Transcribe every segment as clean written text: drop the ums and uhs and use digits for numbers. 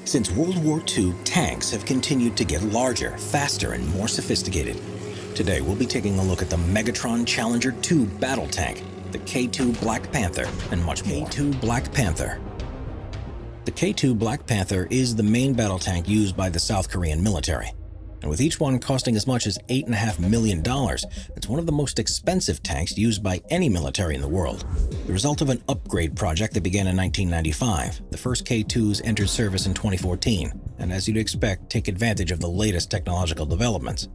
Since World War II, tanks have continued to get larger, faster, and more sophisticated. Today, we'll be taking a look at the Megatron Challenger 2 battle tank, the K2 Black Panther, and much more. K2 Black Panther. The K2 Black Panther is the main battle tank used by the South Korean military. And with each one costing as much as $8.5 million, it's one of the most expensive tanks used by any military in the world. The result of an upgrade project that began in 1995, the first K2s entered service in 2014, and as you'd expect, take advantage of the latest technological developments.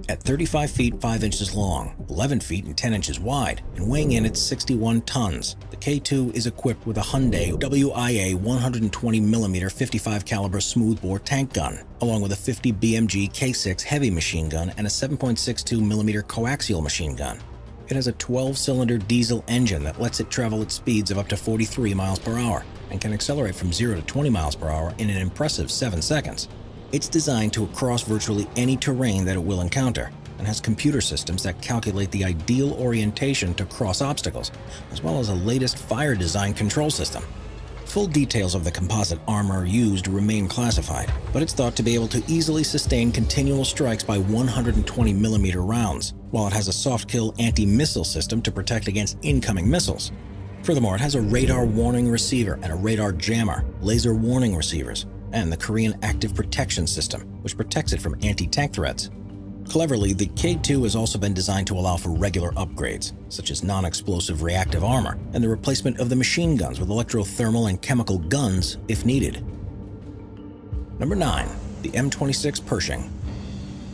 At 35 feet 5 inches long, 11 feet and 10 inches wide, and weighing in at 61 tons, the K2 is equipped with a Hyundai WIA 120mm 55 caliber smoothbore tank gun, along with a 50 BMG K6 heavy machine gun and a 7.62mm coaxial machine gun. It has a 12-cylinder diesel engine that lets it travel at speeds of up to 43 miles per hour and can accelerate from 0 to 20 miles per hour in an impressive 7 seconds. It's designed to cross virtually any terrain that it will encounter and has computer systems that calculate the ideal orientation to cross obstacles, as well as a latest fire design control system. Full details of the composite armor used remain classified, but it's thought to be able to easily sustain continual strikes by 120mm rounds, while it has a soft-kill anti-missile system to protect against incoming missiles. Furthermore, it has a radar warning receiver and a radar jammer, laser warning receivers, and the Korean Active Protection System, which protects it from anti-tank threats. Cleverly, the K2 has also been designed to allow for regular upgrades, such as non-explosive reactive armor and the replacement of the machine guns with electrothermal and chemical guns if needed. Number 9. The M26 Pershing.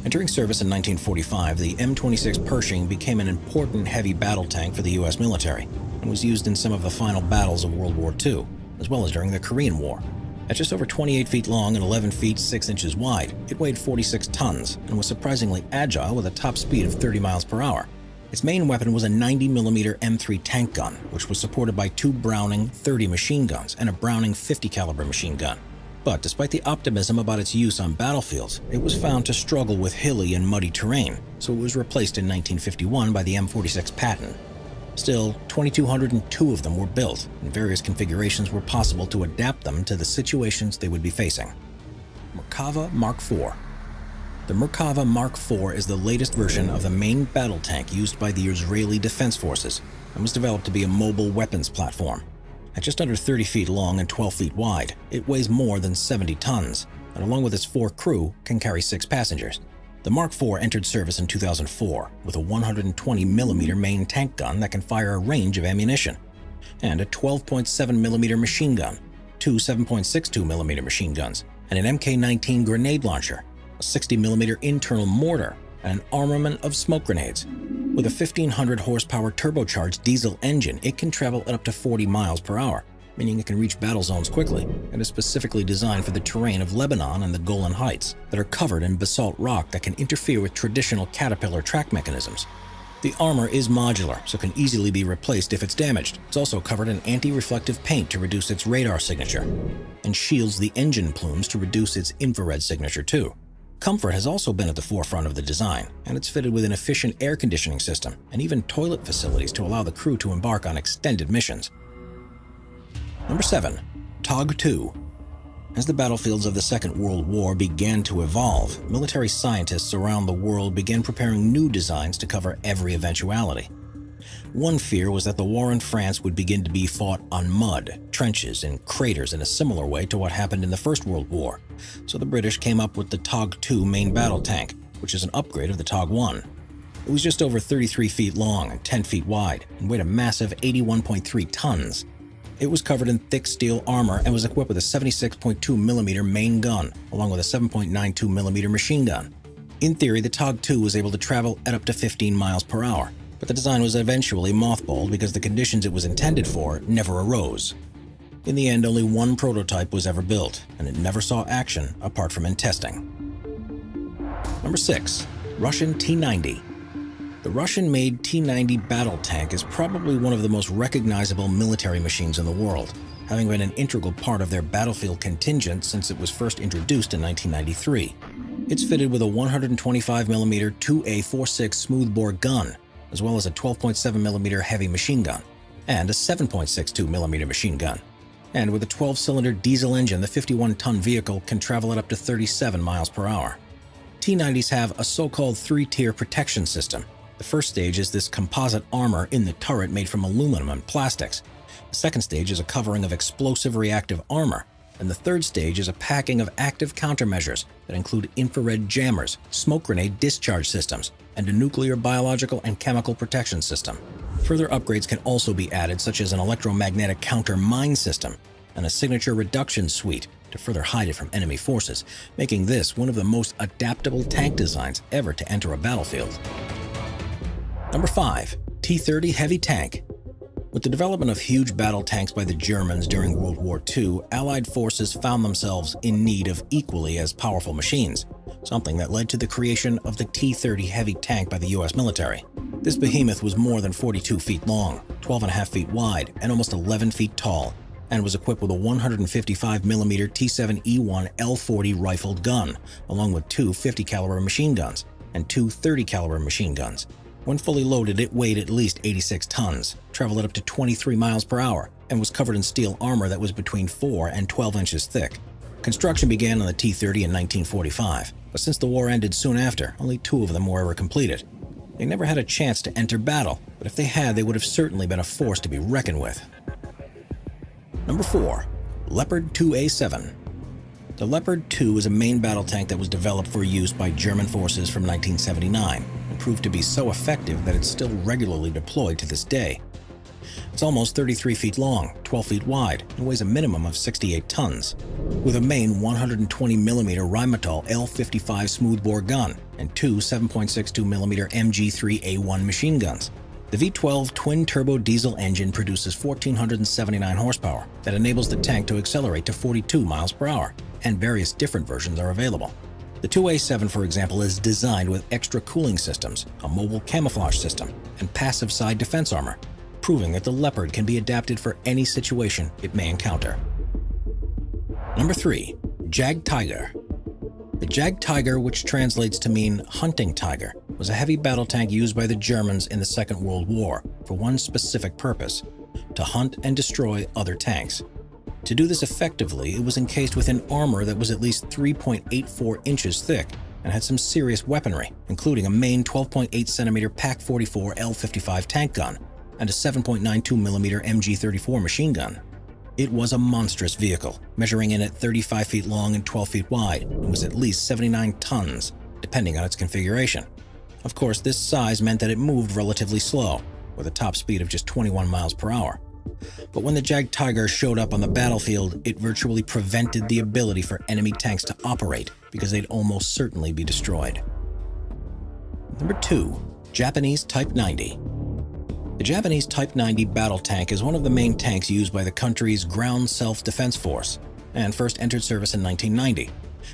Entering service in 1945, the M26 Pershing became an important heavy battle tank for the U.S. military and was used in some of the final battles of World War II, as well as during the Korean War. At just over 28 feet long and 11 feet 6 inches wide, it weighed 46 tons and was surprisingly agile with a top speed of 30 miles per hour. Its main weapon was a 90mm M3 tank gun, which was supported by 2 Browning 30 machine guns and a Browning 50 caliber machine gun. But despite the optimism about its use on battlefields, it was found to struggle with hilly and muddy terrain, so it was replaced in 1951 by the M46 Patton. Still, 2,202 of them were built, and various configurations were possible to adapt them to the situations they would be facing. Merkava Mark IV. The Merkava Mark IV is the latest version of the main battle tank used by the Israeli Defense Forces and was developed to be a mobile weapons platform. At just under 30 feet long and 12 feet wide, it weighs more than 70 tons, and along with its 4 crew, can carry 6 passengers. The Mark IV entered service in 2004 with a 120mm main tank gun that can fire a range of ammunition, and a 12.7mm machine gun, 2 7.62mm machine guns, and an Mk19 grenade launcher, a 60mm internal mortar, and an armament of smoke grenades. With a 1,500 horsepower turbocharged diesel engine, it can travel at up to 40 miles per hour, meaning it can reach battle zones quickly, and is specifically designed for the terrain of Lebanon and the Golan Heights that are covered in basalt rock that can interfere with traditional Caterpillar track mechanisms. The armor is modular, so can easily be replaced if it's damaged. It's also covered in anti-reflective paint to reduce its radar signature, and shields the engine plumes to reduce its infrared signature too. Comfort has also been at the forefront of the design, and it's fitted with an efficient air conditioning system and even toilet facilities to allow the crew to embark on extended missions. Number 7. TOG-2. As the battlefields of the Second World War began to evolve, military scientists around the world began preparing new designs to cover every eventuality. One fear was that the war in France would begin to be fought on mud, trenches, and craters in a similar way to what happened in the First World War, so the British came up with the TOG-2 main battle tank, which is an upgrade of the TOG-1. It was just over 33 feet long and 10 feet wide, and weighed a massive 81.3 tons. It was covered in thick steel armor and was equipped with a 76.2mm main gun, along with a 7.92mm machine gun. In theory, the TOG-2 was able to travel at up to 15 miles per hour, but the design was eventually mothballed because the conditions it was intended for never arose. In the end, only one prototype was ever built, and it never saw action apart from in testing. Number 6. Russian T-90. The Russian-made T-90 battle tank is probably one of the most recognizable military machines in the world, having been an integral part of their battlefield contingent since it was first introduced in 1993. It's fitted with a 125mm 2A46 smoothbore gun, as well as a 12.7mm heavy machine gun, and a 7.62mm machine gun. And with a 12-cylinder diesel engine, the 51-ton vehicle can travel at up to 37 miles per hour. T-90s have a so-called three-tier protection system. The first stage is this composite armor in the turret made from aluminum and plastics. The second stage is a covering of explosive reactive armor. And the third stage is a packing of active countermeasures that include infrared jammers, smoke grenade discharge systems, and a nuclear, biological, and chemical protection system. Further upgrades can also be added, such as an electromagnetic counter-mine system and a signature reduction suite to further hide it from enemy forces, making this one of the most adaptable tank designs ever to enter a battlefield. Number 5. T-30 Heavy Tank. With the development of huge battle tanks by the Germans during World War II, Allied forces found themselves in need of equally as powerful machines, something that led to the creation of the T-30 heavy tank by the US military. This behemoth was more than 42 feet long, 12.5 feet wide, and almost 11 feet tall, and was equipped with a 155mm T-7E1 L40 rifled gun, along with two 50 caliber machine guns and two 30 caliber machine guns. When fully loaded, it weighed at least 86 tons, traveled at up to 23 miles per hour, and was covered in steel armor that was between 4 and 12 inches thick. Construction began on the T-30 in 1945, but since the war ended soon after, only 2 of them were ever completed. They never had a chance to enter battle, but if they had, they would have certainly been a force to be reckoned with. Number 4. Leopard 2A7. The Leopard 2 is a main battle tank that was developed for use by German forces from 1979 and proved to be so effective that it's still regularly deployed to this day. It's almost 33 feet long, 12 feet wide, and weighs a minimum of 68 tons. With a main 120mm Rheinmetall L55 smoothbore gun and two 7.62mm MG3A1 machine guns. The V12 twin-turbo diesel engine produces 1,479 horsepower that enables the tank to accelerate to 42 miles per hour, and various different versions are available. The 2A7, for example, is designed with extra cooling systems, a mobile camouflage system, and passive side defense armor, proving that the Leopard can be adapted for any situation it may encounter. Number 3. Jagdtiger. The Jagdtiger, which translates to mean hunting tiger, was a heavy battle tank used by the Germans in the Second World War for one specific purpose: to hunt and destroy other tanks. To do this effectively, it was encased with an armor that was at least 3.84 inches thick and had some serious weaponry, including a main 12.8cm PaK-44 L55 tank gun and a 7.92mm MG34 machine gun. It was a monstrous vehicle, measuring in at 35 feet long and 12 feet wide, and was at least 79 tons, depending on its configuration. Of course, this size meant that it moved relatively slow, with a top speed of just 21 miles per hour. But when the Jagdtiger showed up on the battlefield, it virtually prevented the ability for enemy tanks to operate, because they'd almost certainly be destroyed. Number 2. Japanese Type 90. The Japanese Type 90 battle tank is one of the main tanks used by the country's Ground Self-Defense Force, and first entered service in 1990.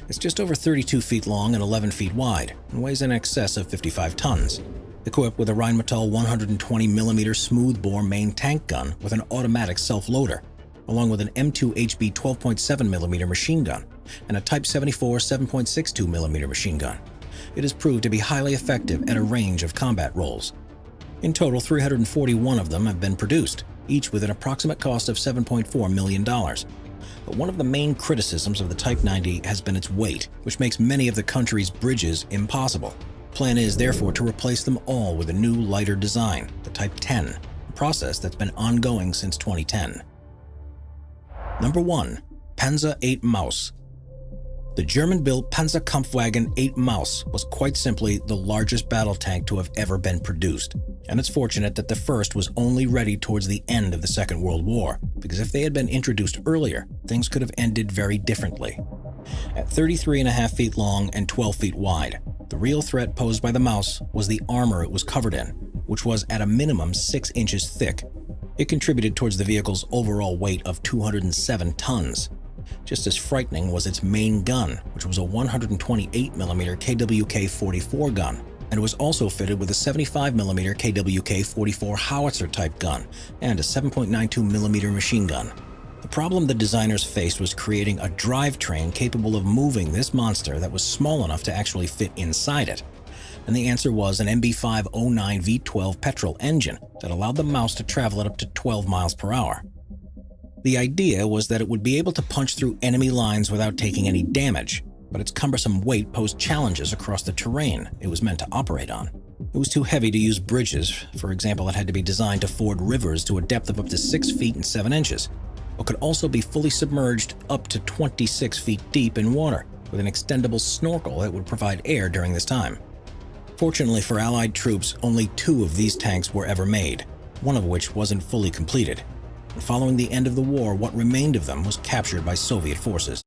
It's just over 32 feet long and 11 feet wide, and weighs in excess of 55 tons. Equipped with a Rheinmetall 120mm smoothbore main tank gun with an automatic self-loader, along with an M2 HB 12.7mm machine gun and a Type 74 7.62mm machine gun. It has proved to be highly effective at a range of combat roles. In total, 341 of them have been produced, each with an approximate cost of $7.4 million. But one of the main criticisms of the Type 90 has been its weight, which makes many of the country's bridges impossible. Plan is therefore to replace them all with a new, lighter design, the Type 10, a process that's been ongoing since 2010. Number 1. Panzer 8 Maus. The German-built Panzerkampfwagen 8 Maus was quite simply the largest battle tank to have ever been produced, and it's fortunate that the first was only ready towards the end of the Second World War, because if they had been introduced earlier, things could have ended very differently. At 33.5 feet long and 12 feet wide, the real threat posed by the Maus was the armor it was covered in, which was at a minimum 6 inches thick. It contributed towards the vehicle's overall weight of 207 tons. Just as frightening was its main gun, which was a 128mm KWK-44 gun, and was also fitted with a 75mm KWK-44 howitzer-type gun and a 7.92mm machine gun. The problem the designers faced was creating a drivetrain capable of moving this monster that was small enough to actually fit inside it. And the answer was an MB509 V12 petrol engine that allowed the Maus to travel at up to 12 miles per hour. The idea was that it would be able to punch through enemy lines without taking any damage, but its cumbersome weight posed challenges across the terrain it was meant to operate on. It was too heavy to use bridges. For example, it had to be designed to ford rivers to a depth of up to 6 feet and 7 inches, but could also be fully submerged up to 26 feet deep in water, with an extendable snorkel that would provide air during this time. Fortunately for Allied troops, only 2 of these tanks were ever made, one of which wasn't fully completed. And following the end of the war, what remained of them was captured by Soviet forces.